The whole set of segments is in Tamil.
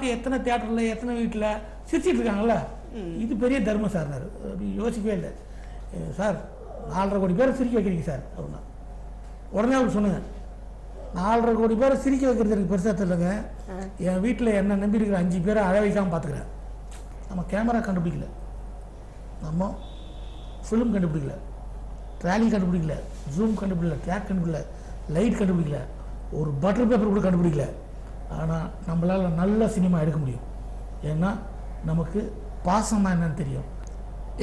பார்த்து எத்தனை தியேட்டரில் எத்தனை வீட்டில் சிரிச்சிட்டு இருக்காங்கல்ல, இது பெரிய தர்மம் சார். அப்படி யோசிக்கவே இல்லை சார். 4.5 கோடி பேரை சிரிக்க வைக்கிறீங்க சார் அப்படின்னா. உடனே அவர் சொன்னாங்க, 4.5 கோடி பேரை சிரிக்க வைக்கிறது எனக்கு பெருசாக தெரியலங்க. என் வீட்டில் என்ன நம்பி இருக்கிற 5 பேரை அழ வைக்காமல் பார்த்துக்கிறேன். நம்ம கேமரா கண்டுபிடிக்கல, நம்ம ஃபிலிம் கண்டுபிடிக்கல, ட்ராலி கண்டுபிடிக்கல, ஜூம் கண்டுபிடிக்கல, ட்ராக் கண்டுபிடிக்கல, லைட் கண்டுபிடிக்கல, ஒரு பட்டர் பேப்பர் கூட கண்டுபிடிக்கல. ஆனால் நம்மளால் நல்ல சினிமா எடுக்க முடியும். ஏன்னா நமக்கு பாசமாக என்னன்னு தெரியும்.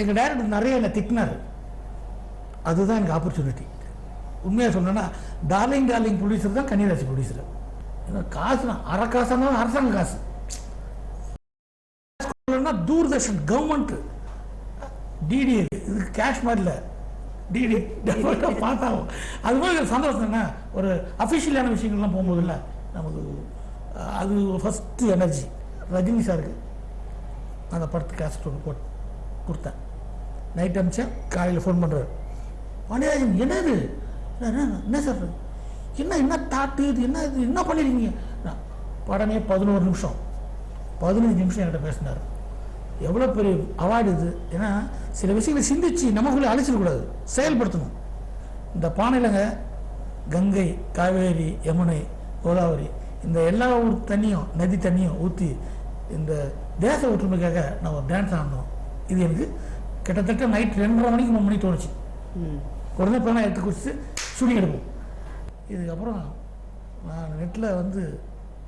எங்கள் டைரக்டர் நிறைய என்னை திட்டினார். அதுதான் எனக்கு ஆப்பர்ச்சுனிட்டி. உண்மையாக சொன்னேன்னா டார்லிங் ப்ரொடியூசர் தான் கன்னிராசி ப்ரொடியூசர். ஏன்னா காசுனா அரை காசுனா அரசாங்க காசு, தூர்தர்ஷன் கவர்மெண்ட் டிடி, இதுக்கு கேஷ் மாதிரி இல்லை, டிடி பார்த்தாகும். அது மாதிரி சந்தோஷம் என்ன, ஒரு அஃபிஷியலான விஷயங்கள்லாம் போகும்போது இல்லை நமக்கு அது ஃபஸ்ட்டு எனர்ஜி. ரஜினி சாருக்கு அந்த படத்துக்கு கேசட் ஒன்று போட்டு கொடுத்தேன். நைட் அமிச்சேன், காலையில் ஃபோன் பண்ணுறாரு, மணிராஜன் என்னது என்ன சார், என்ன தாட்டு இது, என்ன பண்ணிருக்கீங்க? படமே 11 நிமிஷம் 15 நிமிஷம் என்கிட்ட பேசினார். எவ்வளோ பெரிய அவார்டு இது. ஏன்னா சில விஷயங்களை சிந்திச்சு நமக்குள்ளே அழிச்சிடக்கூடாது, செயல்படுத்தணும். இந்த பானையிலங்க கங்கை, காவேரி, யமுனை, கோதாவரி இந்த எல்லா ஊர் தண்ணியும் நதி தண்ணியும் ஊற்றி இந்த தேச ஒற்றுமைக்காக நான் ஒரு டான்ஸ் ஆடணும். இது எனக்கு கிட்டத்தட்ட நைட் 2:30 மணிக்கு 3 மணிக்கு தோணுச்சு. உடனே போனால் எடுத்து குடிச்சு ஷூட்டிங் எடுப்போம். இதுக்கப்புறம் நான் நெட்டில் வந்து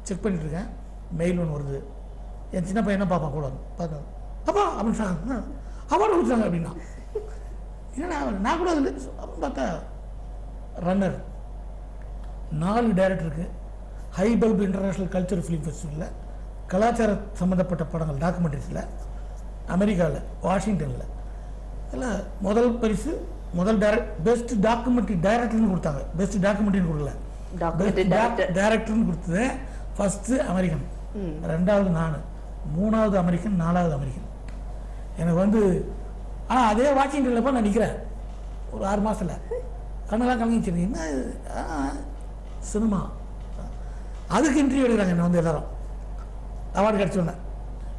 செக் பண்ணிட்டுருக்கேன், மெயில் ஒன்று வருது. என் சின்ன பையனை பாப்பா கூட பார்த்தா அப்பா அப்படின்னு சொன்னாங்க, அவார்டு கொடுத்தாங்க அப்படின்னா. ஏன்னா நான் கூட அதில் அப்படின்னு பார்த்தா ரன்னர் 4 டைரக்டருக்கு ஹைபல்ப் இன்டர்நேஷ்னல் கல்ச்சரல் ஃபிலிம் ஃபெஸ்டிவலில் கலாச்சார சம்மந்தப்பட்ட படங்கள் டாக்குமெண்ட்ரிஸில் அமெரிக்காவில் வாஷிங்டனில் அதில் முதல் பரிசு முதல் பெஸ்ட் டாக்குமெண்ட்ரி டைரக்டர்னு கொடுத்தாங்க. பெஸ்ட் டாக்குமெண்ட்ரின்னு கொடுக்கல, டைரக்டர்னு கொடுத்தது. ஃபஸ்ட்டு அமெரிக்கன், 2வது நான், 3வது அமெரிக்கன், 4வது அமெரிக்கன். எனக்கு வந்து ஆனால் அதே வாஷிங்டனில் போய் நான் நிற்கிறேன் ஒரு 6 மாதத்தில். கண்ணெல்லாம் கலங்கிச்சு, என்ன சினிமா. அதுக்கு இன்டர்வியூ எடுக்கிறாங்க என்னை வந்து எல்லாரும். அவார்டு கிடச்சோன்னே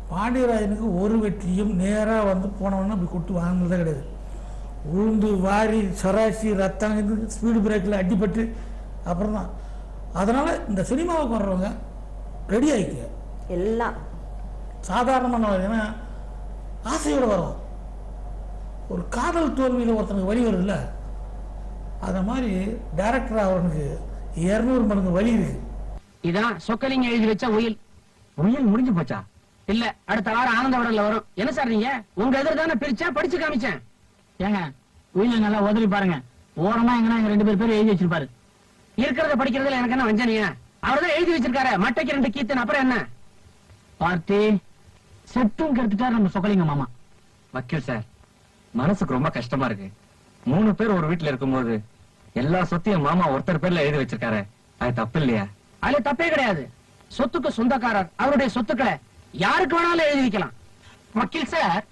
பாண்டியராஜனுக்கு ஒரு வெற்றியும் நேராக வந்து போனவொன்னே அப்படி கொட்டு வாங்கினதே கிடையாது. உளுந்து வாரி சராசி ரத்தம் ஸ்பீடு பிரேக்கில் அடிப்பட்டு அப்புறம் தான். அதனால் இந்த சினிமாவுக்கு வர்றவங்க ரெடி ஆகிக்க எல்லாம் சாதாரணமான. ஏன்னா ஆசையோடு வரும். ஒரு காதல் தோல்வியில் ஒருத்தனுக்கு வழி வரும்ல, அதை மாதிரி டைரக்டர் அவனுக்கு 200 மடங்கு வழி இருக்கு. இதான் சொக்கலிங்க எழுதி வச்ச உயில். உயில் முடிஞ்சு போச்சா? இல்ல, அடுத்த வாரம் ஆனந்த விடல வரும். என்ன சார் நீங்க உங்க எதிர் தானே பிரிச்சா படிச்சு காமிச்சேன். ஏங்க உயில நல்லா உதவி பாருங்க. ஓரமா எங்கன்னா எங்க 2 பேர் எழுதி வச்சிருப்பாரு. இருக்கிறத படிக்கிறதுல எனக்கு என்ன வஞ்சனையா? அவர்தான் எழுதி வச்சிருக்காரு மட்டைக்கு 2 கீத்தன். அப்புறம் என்ன பார்ட்டி செத்தும் கெடுத்துட்டாரு நம்ம சொக்கலிங்க மாமா. வக்கீல் சார், மனசுக்கு ரொம்ப கஷ்டமா இருக்கு. 3 பேர் ஒரு வீட்டுல இருக்கும்போது எல்லா சொத்தையும் மாமா ஒருத்தர் பேர்ல எழுதி வச்சிருக்காரு. அது தப்பு இல்லையா? அது தப்பே கிடையாது. சொத்துக்கு சொந்தக்காரர் அவருடைய சொத்துக்களை யாருக்கு வேணாலும் எழுதி வைக்கலாம். வக்கீல் சார்,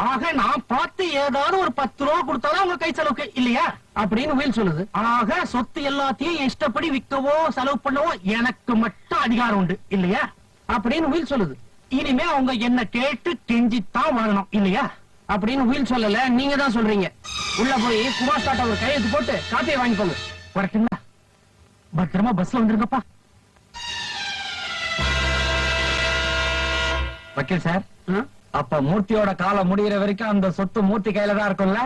ஆக நான் பார்த்து ஏதாவது ஒரு 10 ரூபா கொடுத்தாலும் உங்க கை செலவுக்கு இல்லையா அப்படின்னு உயில் சொல்லுது. ஆக சொத்து எல்லாத்தையும் இஷ்டப்படி விற்கவோ செலவு பண்ணவோ எனக்கு மட்டும் அதிகாரம் உண்டு இல்லையா அப்படின்னு உயில் சொல்லுது. இனிமே அவங்க என்ன கேட்டு கெஞ்சித்தான் வாழணும் இல்லையா அப்படின்னு உயில் சொல்லல, நீங்க தான் சொல்றீங்க. உள்ள போய் குமார் ஸ்டார்ட் ஒரு கையெழுத்து போட்டு காப்பியை வாங்கிக்கோங்க. வரட்டுங்களா? பத்திரமா பஸ்ல வந்துருங்கப்பா. வக்கீல் சார், அப்ப மூர்த்தியோட காலம் முடிகிற வரைக்கும் அந்த சொத்து மூர்த்தி கையில தான் இருக்கும்ல?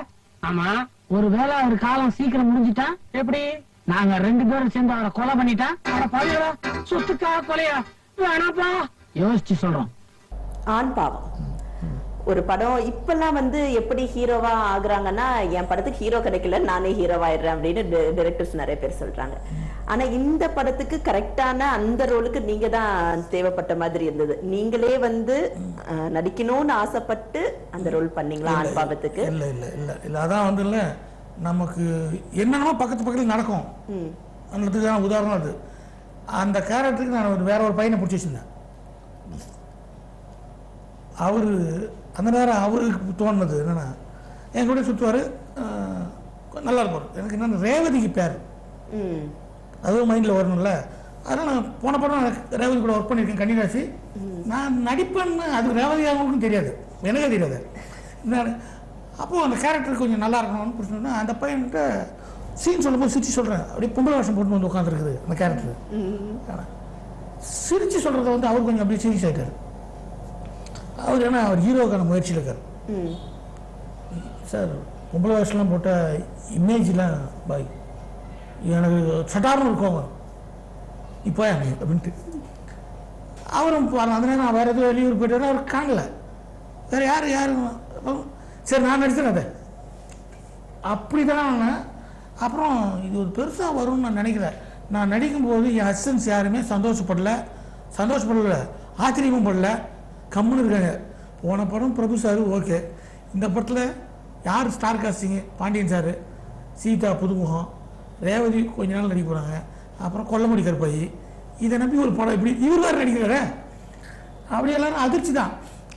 ஆமா. ஒருவேளை அவர் காலம் சீக்கிரம் முடிஞ்சிட்டா எப்படி? நாங்க 2 பேரும் சேர்ந்து அவரை கொலை பண்ணிட்டா சொத்துக்கா கொலையா? வேணாப்பா, யோசிச்சு சொல்றோம். ஆண் பாவம் ஒரு படம் இப்பெல்லாம் வந்து எப்படி ஹீரோவா ஆகுறாங்கன்னா, என் படத்துக்கு ஹீரோ கிடைக்கல நானே ஹீரோவாயிடுறேன் அப்படின்னு டைரக்டர்ஸ் நிறைய பேர் சொல்றாங்க. ஆனா இந்த படத்துக்கு கரெக்டான அந்த ரோலுக்கு நீங்க தான் தேவைப்பட்ட மாதிரி இருந்தது. நீங்களே வந்து நடிக்கணும்னு ஆசைப்பட்டு அந்த ரோல் பண்ணீங்களா ஆண் பாவத்துக்கு? இல்ல இல்ல இல்ல இல்ல அதான் வந்து இல்ல, நமக்கு என்னென்னமோ பக்கத்துல நடக்கும். அதுக்கான உதாரணம் அது. அந்த கேரக்டருக்கு நான் வேற ஒரு பையனை பிடிச்சி வச்சிருந்தேன். அவரு அந்த நேரம் அவருக்கு தோணுது என்னன்னா, என் கூட சுற்றுவார், நல்லா இருப்பார். எனக்கு என்னென்ன ரேவதிக்கு பேர் அதுவும் மைண்டில் வரணும்ல. அதனால் நான் போன படம் ரேவதி கூட ஒர்க் பண்ணியிருக்கேன் கன்னிராசி. நான் நடிப்பேன்னு அது ரேவதி அவங்களுக்கும் தெரியாது, எனக்கே தெரியாது. நான் அப்போது அந்த கேரக்டர் கொஞ்சம் நல்லா இருக்கணும்னு பிடிச்சோன்னா அந்த பையன்கிட்ட சீன் சொல்லும்போது சிரிச்சு சொல்கிறேன், அப்படியே பொம்பளை வேஷம் போட்டு வந்து உட்காந்துருக்குது அந்த கேரக்டர். சிரிச்சு சொல்கிறத வந்து அவர் கொஞ்சம் அப்படியே சீரியஸ் ஆகிட்டார். அவர் ஏன்னா அவர் ஹீரோக்கான முயற்சியில் இருக்கார். சார் பொம்பளை வேஷம்லாம் போட்ட இமேஜ்லாம் பாய் எனக்கு சட்டாரம் இருக்கும் இப்போ அப்படின்ட்டு அவரும் அந்த நேரம் நான் வேறு எதுவும் வெளியூர் போய்ட்டு அவர் காணல, வேறு யாரும் சரி நான் நடிச்சேன் அதை அப்படி தான். அப்புறம் இது ஒரு பெருசாக வரும்னு நான் நினைக்கிறேன். நான் நடிக்கும்போது என் அசிஸ்டன்ஸ் யாருமே சந்தோஷப்படல, ஆச்சரியமும் படல, கம்முன்னு இருக்காங்க. போன படம் பிரபு சார் ஓகே, இந்த படத்தில் யார் star casting? Pandian sir, Seetha புதுமுகம், ரேவதி கொஞ்ச நாள் நடிக்க போகிறாங்க, அப்புறம் கொல்லமுடி கருப்பாயி. இதை நம்பி ஒரு படம் இப்படி இவர் வேறு நடிக்கிறாரு, அப்படி எல்லாரும் அதிர்ச்சி தான்.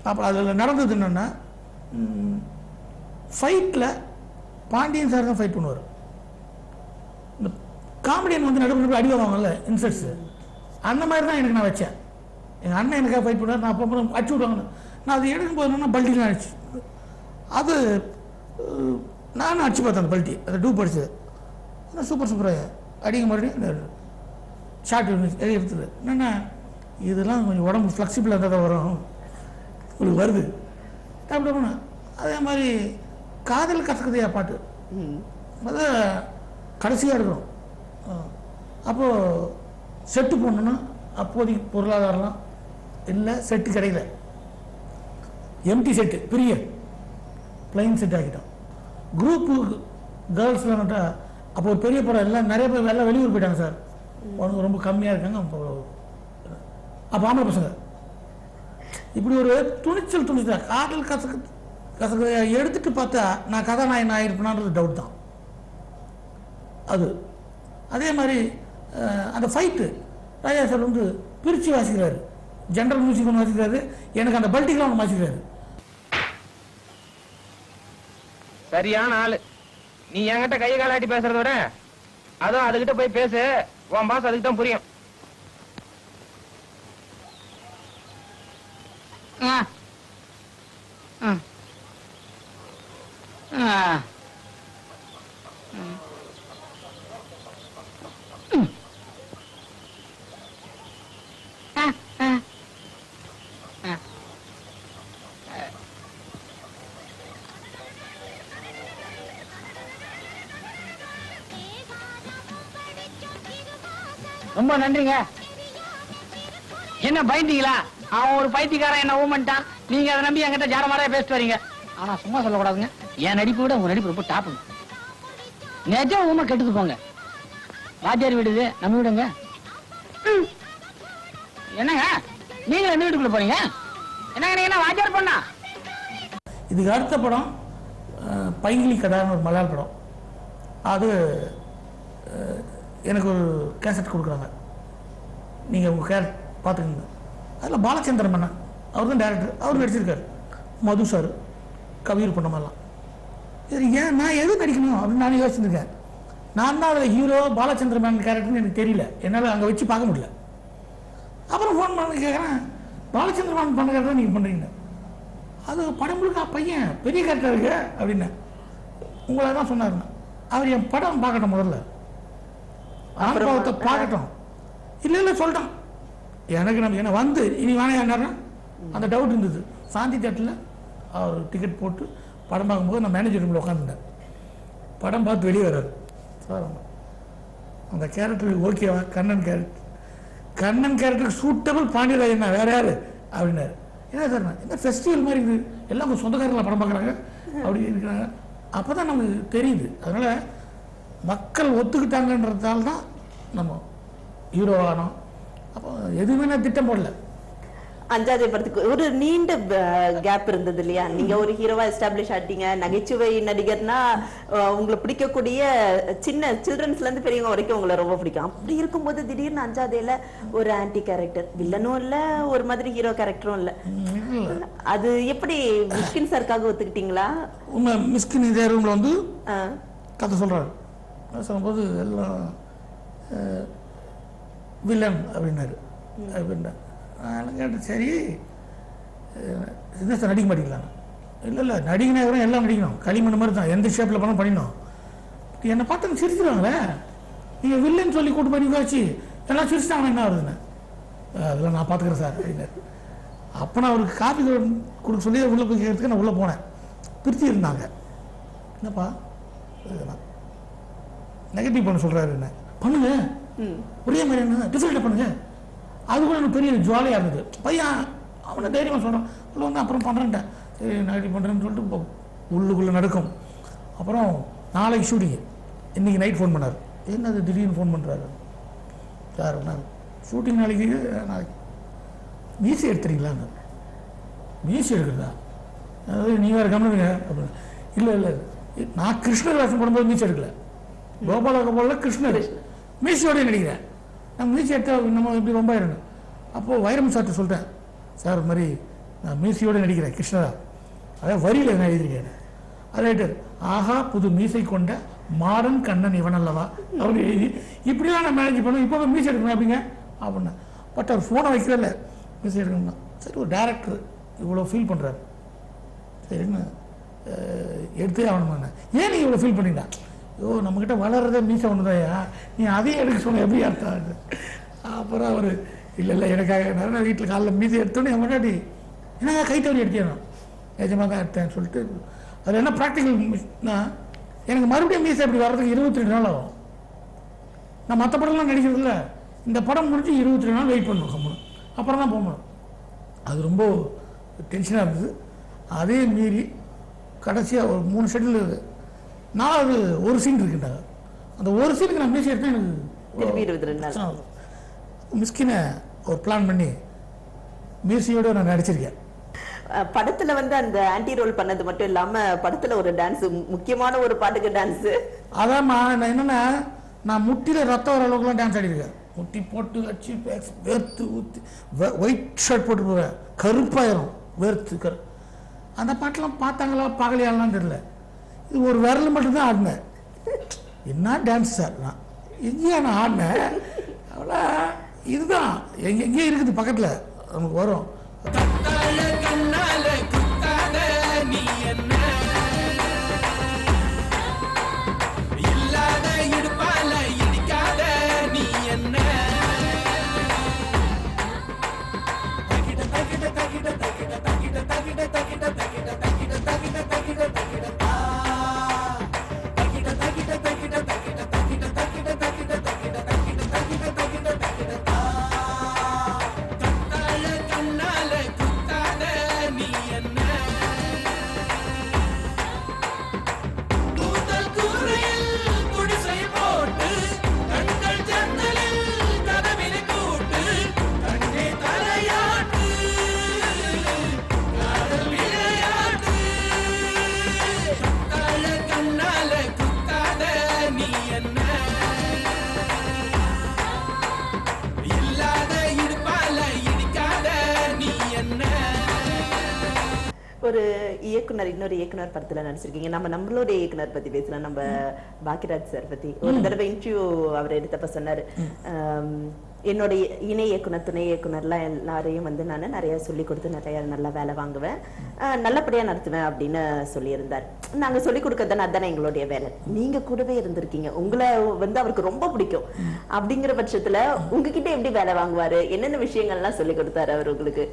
அப்புறம் அதில் நடந்தது என்னென்னா, ஃபைட்டில் பாண்டியன் சார் தான் ஃபைட் பண்ணுவார். இந்த காமெடியன் வந்து நடுவில் அடி வாங்கல இன்சல்ட்ஸு, அந்த மாதிரி தான் எனக்கு நான் வச்சேன். எங்கள் அண்ணன் எனக்காக ஃபைட் பண்ணுவார், நான் அப்போ அடிச்சு விடுவாங்கன்னு. நான் அது எடுக்கும்போது என்னென்னா பல்ட்டிலாம் அடிச்சு, அது நானும் அடிச்சு பார்த்தேன். அந்த பல்ட்டி அதை டூப் அடிச்சது சூப்பராக அடிக்க மறுபடியும் ஷார்ட் எடுத்துது. என்னென்னா இதெல்லாம் கொஞ்சம் உடம்பு ஃப்ளெக்சிபிளாக இருந்தால் தான் வரும், உங்களுக்கு வருது அப்படி. அதே மாதிரி காதல் கசக்குதையா பாட்டு அதை கடைசியாக எடுக்கிறோம். அப்போது செட்டு போடணுன்னா அப்போதைக்கு பொருளாதாரம்லாம் இல்லை, செட்டு கிடைக்கல, எம்டி செட்டு பெரிய பிளைன் செட் ஆக்கிட்டோம். குரூப்பு கேர்ள்ஸ்லாம் நட்டால் அப்போ ஒரு பெரிய படம் எல்லாம் நிறைய பேர் எல்லாம் வெளியூர் போயிட்டாங்க சார், உனக்கு ரொம்ப கம்மியாக இருக்காங்க. அப்போ ஆம்பளை பசங்க இப்படி ஒரு துணிச்சல் காதல் கசக்கு எடுத்துட்டு பார்த்தா நான் கதாநாயகன் ஆகிருப்பேனான்றது டவுட் தான் அது. அதே மாதிரி அந்த ஃபைட்டு ராஜா சார் வந்து பிரித்து வாசிக்கிறாரு, ஜென்ரல் மியூசிக் ஒன்று வாசிக்கிறாரு, எனக்கு அந்த பல்ட்டிக்கெலாம் ஒன்று வாசிக்கிறாரு. சரியான ஆளு. நீ என்கிட்ட கையை காலாட்டி பேசுறத விட அதுவும் அதுகிட்ட போய் பேசு, உன் பாஸ் அதுக்கு தான் புரியும். ரொம்ப நன்றிங்க. என்ன பயந்தீங்களா? அவன் ஒரு பைத்தியக்காரன் என்ன ஊமன்ட்டான், நீங்க அதை நம்பி என்கிட்ட ஜாரமாரா பேசிட்டு வரீங்க. ஆனா சும்மா சொல்லக்கூடாதுங்க, என் நடிப்பு விட உங்க நடிப்பு ரொம்ப டாப்புங்க. நிஜம் ஊமை கெட்டுது போங்க. வாத்தியார் வீடுது, நம்ம வீடுங்க. என்னங்க நீங்க எந்த வீட்டுக்குள்ள போறீங்க? என்னங்க நீங்க என்ன வாத்தியார் பண்ணா? இதுக்கு அடுத்த படம் பைங்கிலி கதான்னு ஒரு மலையாள படம். அது எனக்கு ஒரு கேசட் கொடுக்குறாங்க, நீங்கள் உங்கள் கேரக்டர் பார்த்துக்கோங்க. அதில் பாலச்சந்திரன் மன்னன் அவர் தான் டேரக்டர், அவர் நடிச்சிருக்காரு. மது சார், கவியூர் பண்ண மாதிரிலாம். இது ஏன் நான் எது நடிக்கணும் அப்படின்னு நானே யோசிச்சுருக்கேன். நான் தான் அதில் ஹீரோ பாலச்சந்திர மேனன் கேரக்டர்னு எனக்கு தெரியல, என்னால் அங்கே வச்சு பார்க்க முடியல. அப்புறம் ஃபோன் பண்ணி கேட்குறேன், பாலச்சந்திர மேனன் பண்ண கேரக்டர் நீங்கள் பண்ணுறீங்க, அது படம் முழுக்க பையன் பெரிய கேரக்டர் இருக்கு அப்படின்னு உங்களை தான் சொன்னாருங்க. அவர் என் படம் பார்க்கட்டும், முதல்ல ஆண்பாவத்தை பார்க்கட்டும். இல்லை சொல்லிட்டான் எனக்கு, நம்ம என்ன வந்து இனி வேணா என்ன அந்த டவுட் இருந்தது. சாந்தி தேட்டரில் அவர் டிக்கெட் போட்டு படம் பார்க்கும்போது நான் மேனேஜர் ரூமில் உட்காந்துட்டேன். படம் பார்த்து வெளியே வர்றாரு சார், அந்த கேரக்டருக்கு ஓகேவா? கண்ணன் கேரக்டருக்கு சூட்டபிள் பாண்டியராஜன் வேற யாரு அப்படின்னாரு. என்ன சார் என்ன ஃபெஸ்டிவல் மாதிரி இருக்குது, எல்லாம் உங்கள் சொந்தக்காரங்களை படம் பார்க்குறாங்க அப்படி இருக்கிறாங்க. அப்போ தான் நமக்கு தெரியுது. அதனால் மக்கள் ஒத்துக்கிட்டாங்கன்றதால தான் நம்ம ஹீரோவானோம். அப்போ எதுவுமே நான் திட்டம் போடல. அஞ்சாவது படத்துக்கு ஒரு நீண்ட கேப் இருந்தது இல்லையா? நீங்க ஒரு ஹீரோவா எஸ்டாப்ளிஷ் ஆட்டீங்க, நகைச்சுவை நடிகர்னா உங்களை பிடிக்கக்கூடிய சில்ட்ரன்ஸ்ல இருந்து பெரியவங்க வரைக்கும் உங்களை ரொம்ப பிடிக்கும். அப்படி இருக்கும்போது திடீர்னு அஞ்சாவதுல ஒரு ஆன்டி கேரக்டர், வில்லனும் இல்ல, ஒரு மாதிரி ஹீரோ கேரக்டரும் இல்ல. அது எப்படி மிஸ்கின் சார்க்காக ஒத்துக்கிட்டீங்களா? உங்க மிஸ்கின் இதே ரூம்ல வந்து கதை சொல்றாரு. சொல்லும்போது எல்லாம் வில்லன் அப்படின்னாரு. அப்படின்னா நான் கேட்டேன், சரி என்ன சார் நடிக்க மாட்டேங்கலாம்? இல்லை நடிகனாக எல்லாம் நடிக்கணும், களிமண் மாதிரி தான், எந்த ஷேப்பில் பண்ணால் பண்ணிடணும். என்னை பார்த்து சிரிச்சிருவாங்களே, நீங்கள் வில்லன் சொல்லி கூட்டு பண்ணி வச்சு எல்லாம் சிரிச்சிட்டாங்க, என்ன வருதுன்னு. அதெல்லாம் நான் பார்த்துக்கிறேன் சார் அப்படின்னாரு. அப்போ நான் அவருக்கு காப்பி கொடுக்க சொல்லி உள்ளே போய் கேட்கறதுக்கு நான் உள்ளே போனேன். பிரித்து இருந்தாங்க. என்னப்பா நெகட்டிவ் பண்ண சொல்கிறாரு, என்ன பண்ணுங்க ஒரே மாதிரி என்ன டிஃப்ரெண்ட்டாக பண்ணுங்க. அது கூட எனக்கு பெரிய ஜாலியாக இருந்தது. பையன் அவனை தைரியமாக சொல்கிறான், உள்ள வந்து அப்புறம் பண்ணுறேன்ட்டேன். சரி நெகட்டிவ் பண்ணுறேன்னு சொல்லிட்டு உள்ளுக்குள்ளே நடக்கும். அப்புறம் நாளைக்கு ஷூட்டிங்கு, இன்றைக்கி நைட் ஃபோன் பண்ணார். என்னது திடீர்னு ஃபோன் பண்ணுறாரு? சார் நான் ஷூட்டிங் நாளைக்கு மீசி எடுத்துறீங்களான்னு. மீசி எடுக்கிறதா? அதாவது நீ வேறு கம்மிங்க அப்படின்னு. இல்லை நான் கிருஷ்ணர் வேஷம் போடும்போது மீசி எடுக்கல, கோபால கோபாலில் கிருஷ்ணர் மீசியோடய நடிக்கிறேன். நான் மீசி எடுத்தால் நம்ம இப்படி ரொம்ப ஆயிடணும். அப்போது வைரம் சார்ட்டு சொல்லிட்டேன், சார் இது மாதிரி நான் மீசியோடு நடிக்கிறேன் கிருஷ்ணரா, அதாவது வரியில் நான் எழுதியிருக்கேன். அது ஆஹா புது மீசை கொண்ட மாறன் கண்ணன் இவன் அல்லவா அப்படின்னு எழுதி இப்படிலாம் நான் மேனேஜ் பண்ணுவேன். இப்போ மீசி எடுக்கணும் அப்படிங்க அப்படின்னா. பட் அவர் ஃபோனை வைக்கிறதில்ல, மீசி எடுக்கணும்னா. சரி ஒரு டேரக்டர் இவ்வளோ ஃபீல் பண்ணுறாரு, சரின்னு எடுத்தே ஆகணுமாண்ணா. ஏன் நீங்கள் இவ்வளோ ஃபீல் பண்ணிங்களா? ஐயோ நம்மக்கிட்ட வளர்றதே மீசை ஒன்று தான்யா, நீ அதையும் எடுக்க சொன்ன எப்படி அர்த்தம்? அப்புறம் அவர் இல்லை எனக்காக நிறைய வீட்டில் காலைல மீசை எடுத்தோன்னே என் முன்னாடி என்னங்க கைத்தவரி எடுத்தேன், நிஜமாக தான் எடுத்தேன்னு சொல்லிட்டு. அதில் என்ன ப்ராக்டிக்கல்னா, எனக்கு மறுபடியும் மீசை அப்படி வர்றதுக்கு 22 நாள் ஆகும். நான் மற்ற படம்லாம் நடிக்கிறதில்ல, இந்த படம் முடிஞ்சு 22 நாள் வெயிட் பண்ணணும் கம்மனு, அப்புறம் தான் போகணும். அது ரொம்ப டென்ஷனாக இருந்தது. அதே மீறி கடைசியாக ஒரு 3 ஷெட்யூல் 4வது ஒரு சீன் இருக்குட்டாங்க. அந்த ஒரு சீனுக்கு நான் மீசை எடுத்தேன், எனக்கு 22 நாள் மிஸ்கினை ஒரு பிளான் பண்ணி மீசையோடு நான் நடிச்சிருக்கேன். படத்துல வந்து அந்த ஆன்டி ரோல் பண்ணது மட்டும் இல்லாம படத்துல ஒரு டான்ஸ், முக்கியமான ஒரு பாட்டுக்கு டான்ஸ். அதான் நான் என்னன்னா, நான் முட்டியில் ரத்தம் வர அளவுக்குலாம் டான்ஸ் ஆடிருக்கேன். முட்டி போட்டு வச்சு வேர்த்து ஊற்றி ஒயிட் ஷர்ட் போட்டு போவேன், கருப்பாயிரும் வேர்த்து அந்த பாட்டெலாம் பார்த்தாங்களா பார்க்கலையாலாம் தெரியல. இது ஒரு விரல் மட்டும்தான் ஆடினேன். என்ன டான்ஸ் சார், நான் எங்கேயா நான் ஆடினேன்? அவ்வளோ இதுதான் எங்கேயும் இருக்குது பக்கத்தில் நமக்கு வரும். ஒரு இயக்குனர், இன்னொரு இயக்குனர் படத்துல நடிச்சிருக்கீங்க. நம்மளுடைய இயக்குனர் பத்தி பேசலாம். நம்ம பாக்கியராஜ் சார் பத்தி ஒரு தடவை இன்டர்வியூ அவர் எடுத்தப்ப சொன்னாரு, என்னுடைய இணை இயக்குனர் துணை இயக்குனர்லாம் எல்லாரையும் வந்து நான் நிறைய சொல்லி கொடுத்து நிறைய நல்ல வேலை வாங்குவேன், நல்லபடியா நடத்துவேன் அப்படின்னு சொல்லியிருந்தார். நாங்க சொல்லி கொடுக்கறதானே அதுதானே எங்களுடைய வேலை. நீங்க கூடவே இருந்திருக்கீங்க, உங்களை வந்து அவருக்கு ரொம்ப பிடிக்கும். அப்படிங்கிற பட்சத்துல உங்ககிட்ட எப்படி வேலை வாங்குவாரு, என்னென்ன விஷயங்கள்லாம் சொல்லி கொடுத்தாரு அவர் உங்களுக்கு?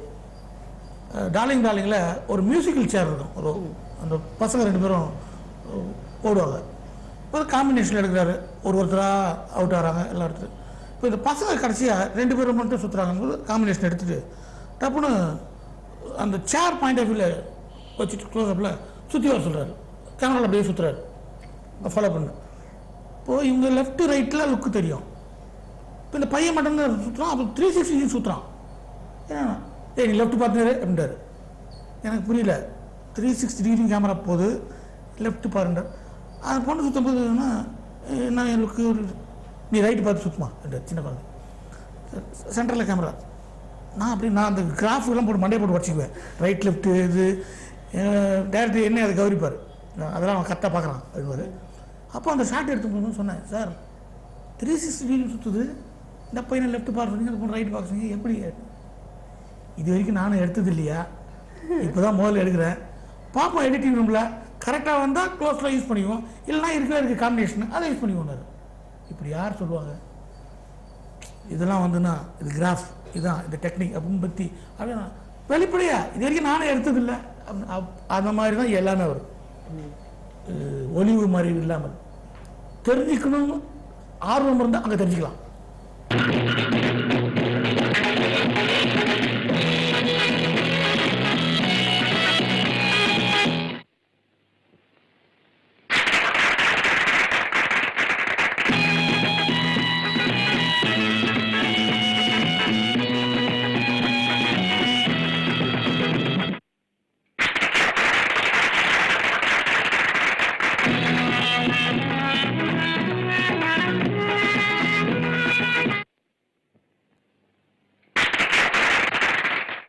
டார்லிங்கில் ஒரு மியூசிக்கல் சேர் இருக்கும். ஒரு அந்த பசங்க 2 பேரும் ஓடுவாங்க, ஒரு காம்பினேஷன் எடுக்கிறாரு, ஒருத்தராக அவுட் ஆகிறாங்க எல்லாம் எடுத்துட்டு. இப்போ இந்த பசங்க கடைசியாக 2 பேரும் மட்டும் சுற்றுறாங்க, காம்பினேஷன் எடுத்துகிட்டு டப்புன்னு அந்த சேர் பாயிண்ட் ஆஃப் வியூவில் வச்சுட்டு க்ளோஸ்அப்பில் சுற்றி வர சொல்கிறாரு, கேமராவில் அப்படியே சுற்றுறாரு, ஃபாலோ பண்ணு. இப்போது இவங்க லெஃப்ட்டு ரைட்டில் லுக்கு தெரியும். இப்போ இந்த பையன் மட்டும்தான் சுற்றுறான், அப்போ 360 சுற்றுறான். ஏன்னா நீ லெஃப்ட் பார்த்துரு அப்படின்றாரு. எனக்கு புரியல, 360 டிகிரி கேமரா போகுது, லெஃப்ட் பாருங்க. அந்த பொண்ணு சுற்றும் போது என்ன லுக்கு, நீ ரைட்டு பார்த்து சுற்றுமா அப்படின்றார் சின்ன குழந்தை. சென்டரில் கேமரா, நான் அந்த கிராஃபெலாம் போட்டு மண்டையை போட்டு வச்சுக்குவேன், ரைட் லெஃப்ட்டு இது டேரக்டர் என்ன அதை கவனிப்பார், அதெல்லாம் அவன் கரெக்டாக பார்க்குறான் அப்படின்வார். அப்போ அந்த ஷார்ட் எடுத்து போகணும்னு சொன்னேன், சார் 360 டிகிரி சுற்றுது, இந்த பையனை லெஃப்ட் பார்க்குறீங்க இந்த பொண்ணு ரைட் பார்க்குறீங்க எப்படி? இது வரைக்கும் நானும் எடுத்தது இல்லையா, இப்போ தான் முதல்ல எடுக்கிறேன். பார்ப்போம் எடிட்டிங் ரூமில் கரெக்டாக வந்தால் க்ளோஸில் யூஸ் பண்ணிக்குவோம், இல்லைனா இருக்கிற காம்பினேஷன் அதை யூஸ் பண்ணிக்குவோம். இப்படி யார் சொல்லுவாங்க? இதெல்லாம் வந்துன்னா இது கிராஃப் இதுதான் இந்த டெக்னிக் அப்படின்னு பற்றி அப்படின்னா வெளிப்படையா இது வரைக்கும் நானே எடுத்ததில்லை. அந்த மாதிரி தான் எல்லாமே வரும். ஒளிவு மறைவு இல்லாமல் தெரிஞ்சுக்கணும் ஆர்வம் இருந்தால் அங்கே தெரிஞ்சுக்கலாம்.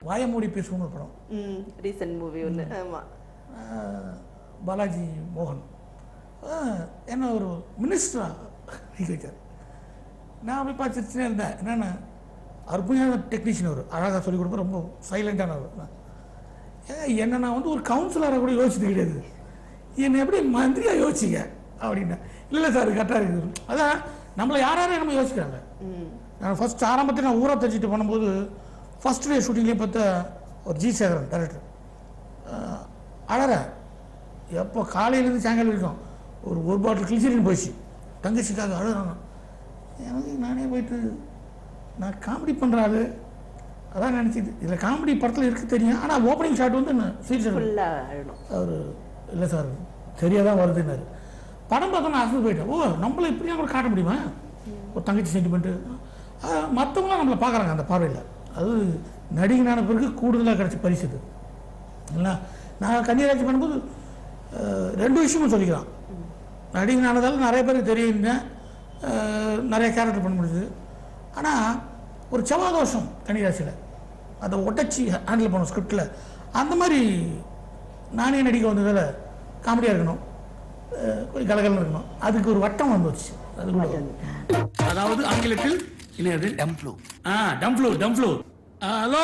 வாயமூடி பேசுவோம்னு ஒரு படம், ரீசன்ட் மூவி ஒன்று. ஆமாம், பாலாஜி மோகன் என்ன ஒரு மினிஸ்டராக வைக்கார். நான் அப்படி பார்த்துச்சுனே இருந்தேன். என்னென்ன அற்புதமான டெக்னீஷியன் அவர், அழகாக சொல்லிக் கொடுப்பேன், ரொம்ப சைலண்டானவர். என்ன நான் வந்து ஒரு கவுன்சிலரை கூட யோசிச்சது கிடையாது, என்னை எப்படி மந்திரியாக யோசிச்சிங்க அப்படின்னா. இல்லை சார் அது கரெக்டாக இருக்குது. அதான் நம்மளை யாரும் நம்ம யோசிக்கிறாங்க. நான் ஃபஸ்ட் ஆரம்பத்தில் நான் ஊரை தெரிஞ்சுட்டு பண்ணும்போது ஃபஸ்ட் டே ஷூட்டிங்லேயே பார்த்தா ஒரு ஜி சேகரன் டைரக்டர் அழற எப்போ காலையிலேருந்து சாயங்காலம் வரைக்கும் ஒரு பாட்டில் கிளிசரின் போயிடுச்சு தங்கச்சிக்காக அழுறாங்க. எனக்கு நானே போயிட்டு நான் காமெடி பண்ணுறாரு அதான் நினச்சிது. இதில் காமெடி படத்தில் இருக்குது தெரியும், ஆனால் ஓப்பனிங் ஷாட் வந்து சீரியஸ் அவர் இல்லை சார் சரியாக தான் வருதுன்னாரு. படம் பார்த்தோன்னா அசந்து போயிட்டேன். ஓ நம்மளை இப்படியா கூட காட்ட முடியுமா ஒரு தங்கச்சி சென்டிமெண்ட்டு. மற்றவங்களாம் நம்மளை பார்க்குறாங்க அந்த பார்வையில். அது நடிகனான பிறகு கூடுதலாக கிடச்சி பரிசுது இல்லை. நான் கன்னியராட்சி பண்ணும்போது 2 விஷயமும் சொல்லிக்கலாம். நடிகனானதால் நிறைய பேருக்கு தெரியுங்க, நிறைய கேரக்டர் பண்ண முடியுது. ஆனால் ஒரு செவ்வாதோஷம் கன்னிராசியில் அதை ஒட்டச்சி ஹேண்டில் பண்ணணும் ஸ்கிரிப்டில். அந்த மாதிரி நானே நடிக்க வந்ததில் காமெடியாக இருக்கணும், கொஞ்சம் கலகலன்னு இருக்கணும். அதுக்கு ஒரு வட்டம் வந்துச்சு. அது கூட அதாவது ஆங்கிலத்தில் என்னது டம்ப்ளூ. டம்ப்ளூ டம்ப்ளூ. ஹலோ,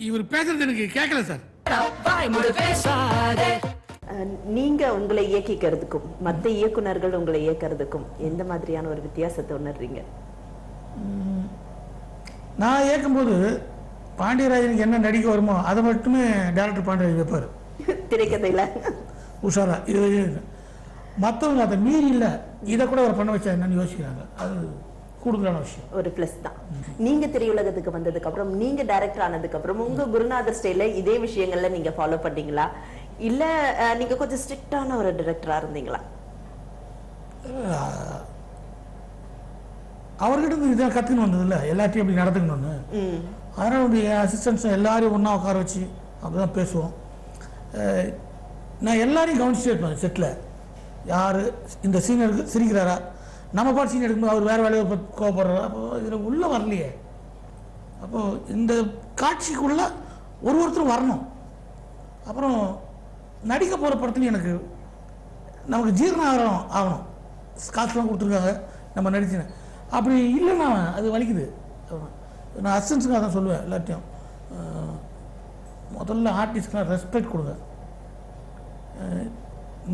இவர் பேசுறது எனக்கு கேட்கல சார். நீங்க உங்களை இயக்கிக்கிறதுக்கும் மற்ற இயக்குனர்கள் உங்களை இயக்கிறதுக்கும் எந்த மாதிரியான ஒரு வித்தியாசத்தை உணர்றீங்க? நான் இயக்கும்போது பாண்டியராஜனுக்கு என்ன நடிக்க வருமோ அதை மட்டுமே டைரக்டர் பாண்டியராஜன் வைப்பார் திரைக்கதையில் உஷாரா. இது மற்றவங்க அதை மீறி இல்லை, இதை கூட அவர் பண்ண வச்சா என்னன்னு யோசிக்கிறாங்க. அது கூடுதலான விஷயம், ஒரு பிளஸ் தான். நீங்க திரையுலகத்துக்கு வந்ததுக்கு அப்புறம், நீங்க டைரக்டர் ஆனதுக்கு அப்புறம் உங்க குருநாதர் ஸ்டைல இதே விஷயங்கள்ல நீங்க ஃபாலோ பண்ணீங்களா, இல்ல நீங்க கொஞ்சம் ஸ்ட்ரிக்டான ஒரு டைரக்டரா இருந்தீங்களா? அவர்கிட்ட இருந்து இதை கற்றுக்கணும் வந்தது இல்லை, எல்லாத்தையும் அப்படி நடத்துக்கணும்னு. அதனால் வந்து என் அசிஸ்டன்ஸை எல்லாரையும் ஒன்றா உட்கார வச்சு அப்படி தான் பேசுவோம். நான் எல்லாரையும் கவனிச்சுட்டே இருப்பேன் செட்டில். யார் இந்த சீனியருக்கு சிரிக்கிறாரா, நம்ம பாட்டு சீன் எடுக்கும்போது அவர் வேறு வேலையை கோவப்படுறாரா, அப்போ இதில் உள்ளே வரலையே. அப்போது இந்த காட்சிக்குள்ளே ஒருத்தரும் வரணும். அப்புறம் நடிக்க போகிற படத்துலையும் எனக்கு நமக்கு ஜீரணம் ஆகணும். காசுலாம் கொடுத்துருக்காங்க நம்ம நடிச்சினேன், அப்படி இல்லைன்னா அது வலிக்குது. நான் அசிஸ்டன்ஸுக்கு அதான் சொல்லுவேன் எல்லாத்தையும், முதல்ல ஆர்டிஸ்ட்லாம் ரெஸ்பெக்ட் கொடுங்க.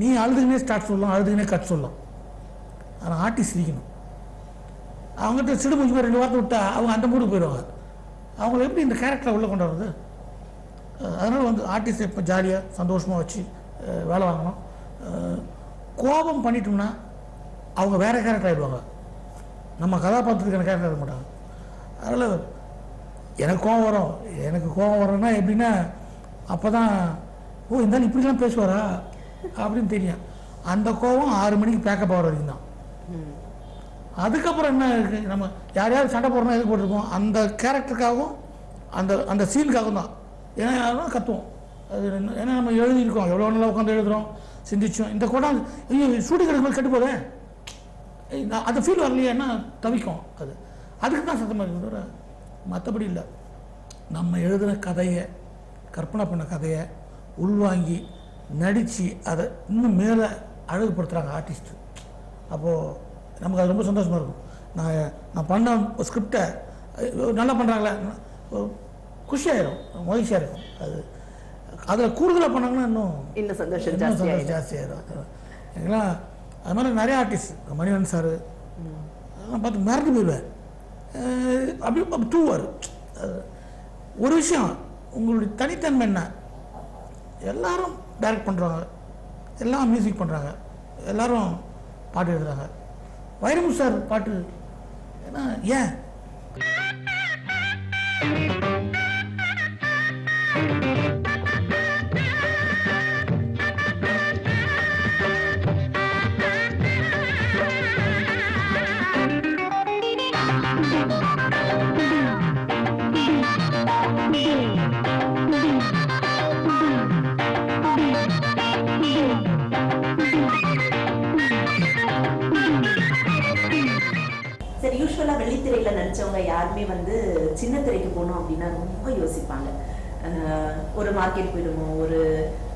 நீ அழுதுக்குனே ஸ்டார்ட் சொல்லலாம், அழுதுக்குனே கட் சொல்லலாம், ஆனால் ஆர்டிஸ்ட் இருக்கணும். அவங்ககிட்ட சிடுமூஞ்சி 2 வார்த்தை விட்டா அவங்க அந்த மூடுக்கு போயிடுவாங்க. அவங்கள எப்படி இந்த கேரக்டரை உள்ளே கொண்டு வர்றது? அதனால் வந்து ஆர்டிஸ்ட் இப்போ ஜாலியாக சந்தோஷமாக வச்சு வேலை வாங்கணும். கோபம் பண்ணிட்டோம்னா அவங்க வேறு கேரக்டர் ஆகிடுவாங்க, நம்ம கதாபாத்திரத்துக்கான கேரக்டர் ஆக மாட்டாங்க. அதனால் எனக்கு கோபம் வரும்னா எப்படின்னா அப்போ தான் ஓ இருந்தாலும் இப்படிலாம் பேசுவாரா அப்படின்னு தெரியும். அந்த கோபம் 6 மணிக்கு பேக்கப் ஆகிற வரைக்கும் தான். அதுக்கப்புறம் என்ன இருக்குது, நம்ம யாரையாவது சண்டை போடுறோம்னா எதுக்கு போட்டிருப்போம், அந்த கேரக்டருக்காகவும் அந்த சீனுக்காகவும் தான். ஏன்னா யாரும் கற்றுவோம் அது. ஏன்னா நம்ம எழுதியிருக்கோம், எவ்வளோ நல்லா உட்காந்து எழுதுகிறோம், சிந்திச்சோம். இந்த கோடம் ஐயோ ஷூட்டிங் எடுக்கும்போது கெட்டு போதே, அந்த ஃபீல் வரலையேன்னா தவிக்கும். அதுக்கு தான் சத்தமாக இருக்குது, மற்றபடி இல்லை. நம்ம எழுதின கதையை, கற்பனை பண்ண கதையை உள்வாங்கி நடித்து அதை இன்னும் மேலே அழகுபடுத்துகிறாங்க ஆர்டிஸ்ட்டு. அப்போது நமக்கு அது ரொம்ப சந்தோஷமாக இருக்கும். நான் பண்ண ஸ்கிரிப்டை நல்லா பண்ணுறாங்களே குஷியாயிரும், மகிழ்ச்சியாக இருக்கும். அதில் கூடுதலாக பண்ணாங்கன்னா இன்னும் சந்தோஷம் ஜாஸ்தியாயிரும். ஏன்னா அது மாதிரி நிறைய ஆர்டிஸ்ட், மணிவன் சார் அதெல்லாம் பார்த்து மிரட்டு போயிடுவேன். அப்படி தூவார். ஒரு விஷயம், உங்களுடைய தனித்தன்மை என்ன? எல்லாரும் டைரக்ட் பண்ணுறாங்க, எல்லாம் மியூசிக் பண்ணுறாங்க, எல்லாரும் பாட்டு எழுதுறாங்க. வைரமுத்து சார் பாட்டு ஏன்னா ஏன் சரி, யூஸ்வலா வெள்ளித்திரையில நடிச்சவங்க யாருமே வந்து சின்ன திரைக்கு போகணும் அப்படின்னா ரொம்ப யோசிப்பாங்க. ஒரு மார்க்கெட் போயிடுமோ, ஒரு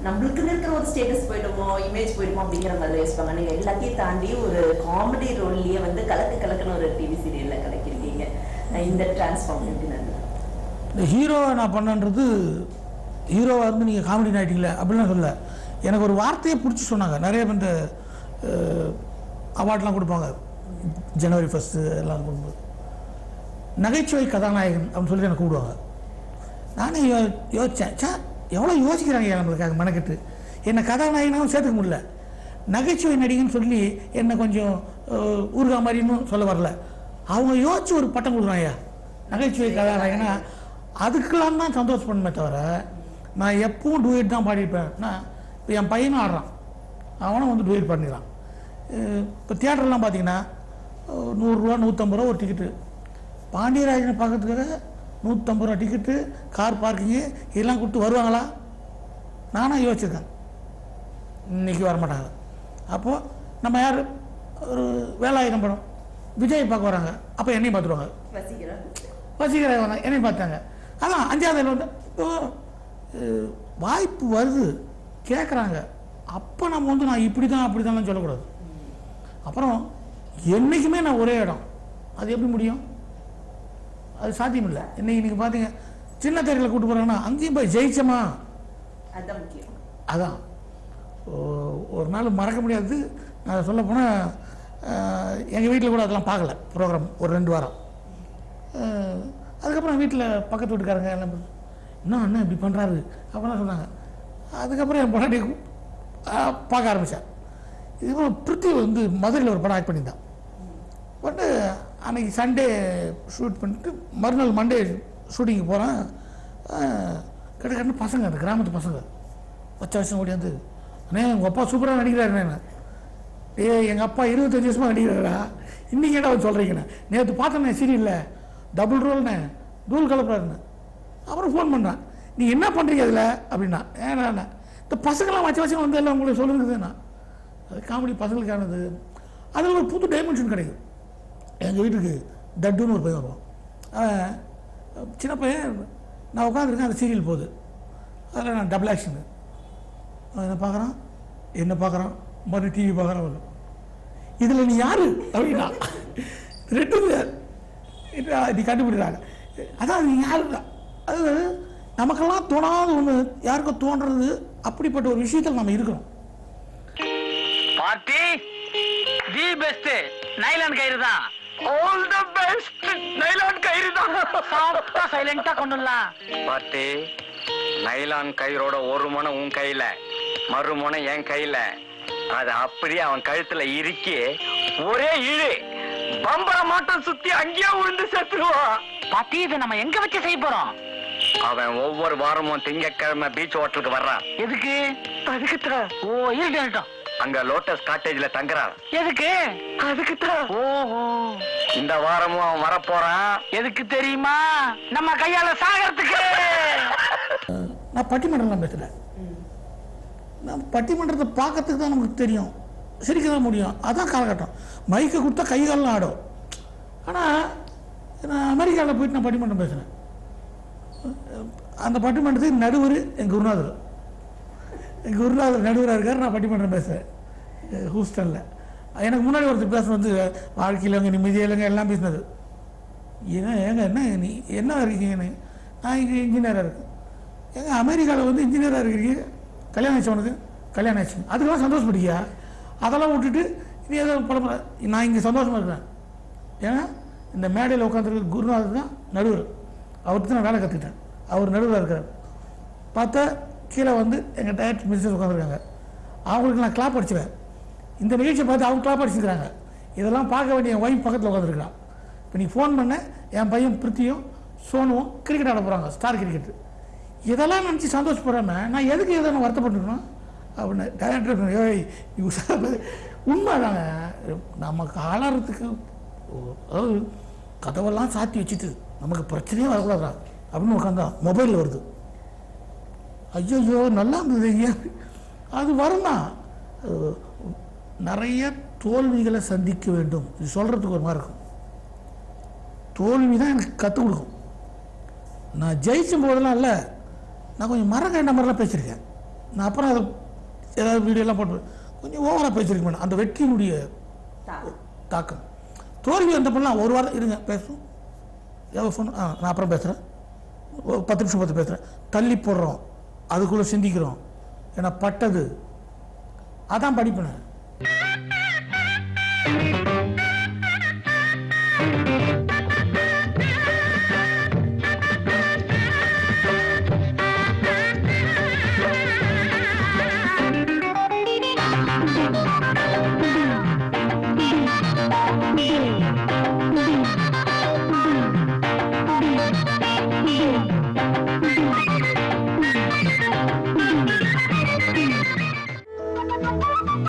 நம்மளுக்குன்னு இருக்கிற ஒரு ஸ்டேட்டஸ் போயிடுமோ, இமேஜ் போயிடுமோ அப்படிங்கிற மாதிரி யோசிப்பாங்க. நீங்க எல்லாத்தையும் தாண்டி ஒரு காமெடி ரோல்லயே வந்து கலக்குன்னு ஒரு டிவி சீரியல்ல கலக்கிருக்கீங்க. இந்த டிரான்ஸ்ஃபார்ம் எப்படி நடந்தது? இந்த ஹீரோவை நான் பண்ணன்றது, ஹீரோவாக இருந்து நீங்கள் காமெடி ஆகிட்டீங்களே அப்படிலாம் சொல்ல, எனக்கு ஒரு வார்த்தையை பிடிச்சி சொன்னாங்க. நிறைய இந்த அவார்ட்லாம் கொடுப்பாங்க ஜனவரி 1 எல்லாம் கொடுக்கும்போது, நகைச்சுவை கதாநாயகன் அப்படின்னு சொல்லி எனக்கு கூப்பிடுவாங்க. நானே யோசித்தேன், எவ்வளோ யோசிக்கிறாங்க நம்மளுக்காக மெனக்கெட்டு. என்னை கதாநாயகனாகவும் சேர்த்துக்க முடியல, நகைச்சுவை நடிகன்னு சொல்லி என்னை கொஞ்சம் ஊர்கா மாதிரின்னு சொல்ல வரல. அவங்க யோசிச்சு ஒரு பட்டம் கொடுக்குறாங்க நகைச்சுவை கதாநாயகனா. அதுக்கெல்லாம் தான் சந்தோஷப்படுமே தவிர, நான் எப்பவும் டூயட் தான் பாடியிருப்பேன். நான் இப்போ என் பையனும் ஆடுறான், அவனும் வந்து டூயட் பண்ணிக்கிறான். இப்போ தியேட்டர்லாம் பார்த்தீங்கன்னா 100 ரூபா 150 ரூபா ஒரு டிக்கெட்டு. பாண்டியராஜனை பார்க்கறதுக்காக 150 ரூபா டிக்கெட்டு, கார் பார்க்கிங்கு இதெல்லாம் கொடுத்து வருவாங்களா? நானாக யோசிச்சிருக்கேன், இன்றைக்கி வரமாட்டாங்க. அப்போது நம்ம யார் ஒரு வேலாயுதம் படம் விஜய் பார்க்க வராங்க, அப்போ என்னையும் பார்த்துருவாங்க. வசீகரா வந்தாங்க, என்னையும் பார்த்தாங்க. அதான் 5வது வந்து வாய்ப்பு வருது, கேட்குறாங்க. அப்போ நம்ம வந்து நான் இப்படி தான் அப்படி தான் சொல்லக்கூடாது. அப்புறம் என்றைக்குமே நான் ஒரே இடம், அது எப்படி முடியும்? அது சாத்தியம் இல்லை. இன்னைக்கு நீங்கள் பார்த்தீங்க, சின்ன திரையில் கூப்பிட்டு போகிறாங்கன்னா அங்கேயும் போய் ஜெயிச்சோமா, அதான் ஒரு நாள் மறக்க முடியாது. நான் சொல்ல போனால் எங்கள் வீட்டில் கூட அதெல்லாம் பார்க்கல ப்ரோக்ராம் ஒரு 2 வாரம். அதுக்கப்புறம் வீட்டில் பக்கத்து வீட்டுக்காரங்க எல்லாம் இன்னும் அண்ணன் இப்படி பண்ணுறாரு அப்படிலாம் சொன்னாங்க. அதுக்கப்புறம் என் பொண்டாட்டி பார்க்க ஆரம்பித்தேன். இதுக்கப்புறம் பிருத்தி வந்து மதுரையில் ஒரு படம் ஆக்ட் பண்ணியிருந்தான். பட்டு அன்றைக்கி சண்டே ஷூட் பண்ணிட்டு மறுநாள் மண்டே ஷூட்டிங்கு போகிறேன். கிட்டத்தட்ட பசங்க, அந்த கிராமத்து பசங்க வருஷம் ஓடியாந்து, அண்ணே உங்கள் அப்பா சூப்பராக நடிக்கிறாருண்ணே. எங்கள் அப்பா 25 வருஷமாக நடிக்கிறாரா, இன்றைக்கி ஏடா சொல்கிறீங்கண்ணே, நேற்று பார்த்தேண்ணே சீரியலில் டபுள் ரோல்ண்ணே, தூள் கலப்புறாருண்ணே. அப்புறம் ஃபோன் பண்ணேன், நீ என்ன பண்ணுறீங்க அதில் அப்படின்னா. ஏன்னா இந்த பசங்களாம் வச்சு வந்து எல்லாம் உங்களுக்கு சொல்லுறதுண்ணா, அது காமெடி பசங்களுக்கானது. அதில் ஒரு புது டைமென்ஷன் கிடைக்கும். எங்கள் வீட்டுக்கு தட்டுன்னு ஒரு பையன் வருவான், சின்ன பையன். நான் உட்காந்துருக்கேன், அந்த சீரியல் போகுது, அதில் நான் டபுள் ஆக்ஷனு. என்ன பார்க்குறான் மறுபடியும் டிவி பார்க்குறான். வரும் இதில் நீ யார் அப்படின்னா 2 பேர் நீ கண்டுபிடிக்கிறாங்க. அதான் நீ யாரு, அது நமக்கெல்லாம் தோணாத ஒன்று யாருக்கும் தோன்றது. அப்படிப்பட்ட ஒரு விஷயத்தில் நம்ம இருக்கிறோம். பார்ட்டி தி பெஸ்ட் நைலான் கயிறு தான், ஆல் தி பெஸ்ட் நைலான் கயிறு தான். சாப்பிட்டா சைலண்டா கொண்டுலாம். பார்ட்டி நைலான் கயிறோட ஒரு முனை உன் கையில, மறு முனை என் கையில. அது அப்படியே அவன் கழுத்துல இறுக்கி ஒரே இழு, பம்பர மாட்டம் சுத்தி அங்கேயே விழுந்து செத்துருவான். பாட்டி இதை நம்ம எங்க வச்சு செய்ய போறோம்? அவன் ஒவ்வொரு வாரமும் திங்கட்கிழமை பீச் ஹோட்டலுக்கு வர்றான். எதுக்கு? அதுக்குத்தான். ஓ இருக்கட்டும். அங்க லோட்டஸ் காட்டேஜ்ல தங்குறான். எதுக்கு? அதுக்குத்தான். ஓஹோ, இந்த வாரமும் அவன் வரப்போறான். எதுக்கு தெரியுமா? நம்ம கையால சாகிறதுக்கு. நான் பட்டிமன்றம்லாம் பேசல, நான் பட்டிமன்றத்தை பார்க்கறதுக்கு தான் நமக்கு தெரியும், சிரிக்க தான் முடியும். அதான் காலகட்டம். மைக்கை கொடுத்தா கை காலெலாம் ஆடும். ஆனால் நான் அமெரிக்காவில் போயிட்டு நான் பட்டிமன்றம் பேசுகிறேன். அந்த பட்டிமன்றத்துக்கு நடுவர் எங்கள் குருநாதர். எங்கள் குருநாதர் நடுவராக இருக்கார், நான் பட்டிமன்றம் பேசுகிறேன் ஹூஸ்டனில். எனக்கு முன்னாடி ஒருத்தர் பேச வந்து வாழ்க்கையில் எங்க நிம்மதியாக இல்லைங்க எல்லாம் பேசினது. ஏங்க என்ன நீ என்ன இருக்கீங்கன்னு, நான் இங்கே இன்ஜினியராக இருக்கேன். ஏங்க அமெரிக்காவில் வந்து இன்ஜினியராக இருக்கிறீங்க, கல்யாணம் ஆச்சு உனக்கு, கல்யாணம் ஆச்சு, அதுக்கெல்லாம் சந்தோஷப்படியா? அதெல்லாம் விட்டுட்டு நீ ஏதோ பழப்ப, நான் இங்கே சந்தோஷமாக இருக்கிறேன். ஏன்னா இந்த மேடையில் உட்காந்துருக்க குருநாதர் தான் நடுவர், அவர்கிட்ட நான் வேலை கற்றுக்கிட்டேன். அவர் நடுவராக இருக்கிறார். பார்த்தா கீழே வந்து எங்கள் டைரக்டர் மினிஸ்டர் உட்காந்துருக்காங்க. அவங்களுக்கு நான் கிளாப் அடிச்சுவேன். இந்த நிகழ்ச்சியை பார்த்து அவங்க கிளாப் அடிச்சுக்கிறாங்க. இதெல்லாம் பார்க்க வேண்டிய என் ஒய்ஃப் பக்கத்தில் உட்காந்துருக்கான். இப்போ நீ ஃபோன் பண்ண என் பையன் பிருத்தியும் சோனுவும் கிரிக்கெட் ஆட போகிறாங்க, ஸ்டார் கிரிக்கெட். இதெல்லாம் நினச்சி சந்தோஷப்படுறாம நான் எதுக்கு எதை நான் வருத்தப்பட்டுருக்கணும் அப்படின்னு டைரக்டர் ஏய் உண்மைதாங்க. நமக்கு ஆளாடுறதுக்கு அதாவது கதவெல்லாம் சாத்தி வச்சுட்டு நமக்கு பிரச்சனையே வரக்கூடாதா அப்படின்னு உட்காந்தா மொபைலில் வருது. ஐயோ நல்லா இருந்தது. அது வரும்தான். நிறைய தோல்விகளை சந்திக்க வேண்டும். இது சொல்கிறதுக்கு ஒரு மாதிரி இருக்கும். தோல்வி தான் எனக்கு கற்றுக் கொடுக்கும். நான் ஜெயிச்சும் போதெல்லாம் இல்லை, நான் கொஞ்சம் மரக்கண்ட மாதிரிலாம் பேசியிருக்கேன். நான் அப்புறம் அதை ஏதாவது வீடியோலாம் போட்டு கொஞ்சம் ஓவராக பேசியிருக்க மாட்டேன். அந்த வெற்றியினுடைய தாக்கம். தோல்வி வந்த பண்ணலாம் ஒரு வாரம் இருங்க பேசும் ஏதோ ஃபோன் நான் அப்புறம் பேசுகிறேன், 10 நிமிஷம் பார்த்து பேசுகிறேன். தள்ளி போடுறோம், அதுக்குள்ளே சிந்திக்கிறோம். ஏன்னா பட்டது அதான் படிப்புனேன்.